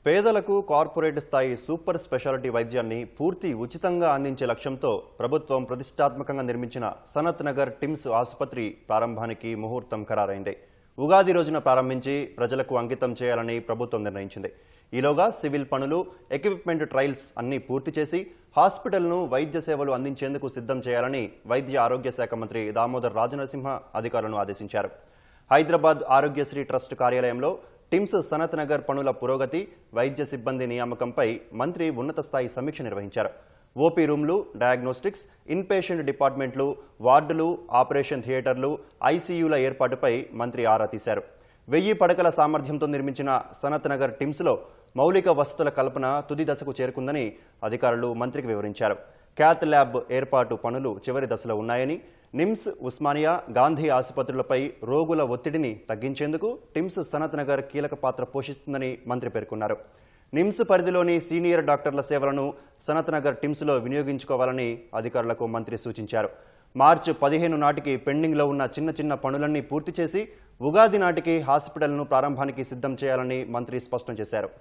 పేదలకు కార్పొరేట్ స్థాయి super speciality వైద్యాన్ని పూర్తి ఉచితంగా అందించే లక్ష్యంతో ప్రభుత్వం ప్రతిష్టాత్మకంగా నిర్మించిన సనత్ నగర్ టిమ్స్ ఆసుపత్రి ప్రారంభానికి ముహూర్తం ఖరారైంది. ఉగాది రోజున ప్రారంభించి ప్రజలకు అంకితం చేయాలని ప్రభుత్వం నిర్ణయించింది. ఈలోగా సివిల్ పనులు, ఎక్విప్మెంట్ ట్రయల్స్ అన్ని పూర్తి చేసి హాస్పిటల్ను వైద్య సేవలు అందించేందుకు సిద్ధం చేయాలని వైద్య ఆరోగ్య శాఖ మంత్రి దామోదర్ రాజనరసింహ అధికారులను ఆదేశించారు. హైదరాబాద్ ఆరోగ్యశ్రీ ట్రస్ట్ కార్యాలయంలో టిమ్స్ సనత్ నగర్ పనుల పురోగతి, వైద్య సిబ్బంది నియామకంపై మంత్రి ఉన్నత స్థాయి సమీక్ష నిర్వహించారు. ఓపీ రూమ్లు, డయాగ్నోస్టిక్స్, ఇన్పేషెంట్ డిపార్ట్మెంట్లు, వార్డులు, ఆపరేషన్ థియేటర్లు, ఐసీయూల ఏర్పాటుపై మంత్రి ఆరా తీశారు. 1000 పడకల సామర్థ్యంతో నిర్మించిన సనత్ నగర్ టిమ్స్లో మౌలిక వసతుల కల్పన తుది దశకు చేరుకుందని అధికారులు మంత్రికి వివరించారు. క్యాత్ ల్యాబ్ ఏర్పాటు పనులు చివరి దశలో ఉన్నాయని, నిమ్స్, ఉస్మానియా, గాంధీ ఆసుపత్రులపై రోగుల ఒత్తిడిని తగ్గించేందుకు టిమ్స్ సనత్ నగర్ కీలక పాత్ర పోషిస్తుందని మంత్రి పేర్కొన్నారు. నిమ్స్ పరిధిలోని సీనియర్ డాక్టర్ల సేవలను సనత్ నగర్ టిమ్స్లో వినియోగించుకోవాలని అధికారులకు మంత్రి సూచించారు. మార్చి 15 నాటికి పెండింగ్లో ఉన్న చిన్న పనులన్నీ పూర్తి చేసి ఉగాది నాటికి హాస్పిటల్ను ప్రారంభానికి సిద్ధం చేయాలని మంత్రి స్పష్టం చేశారు.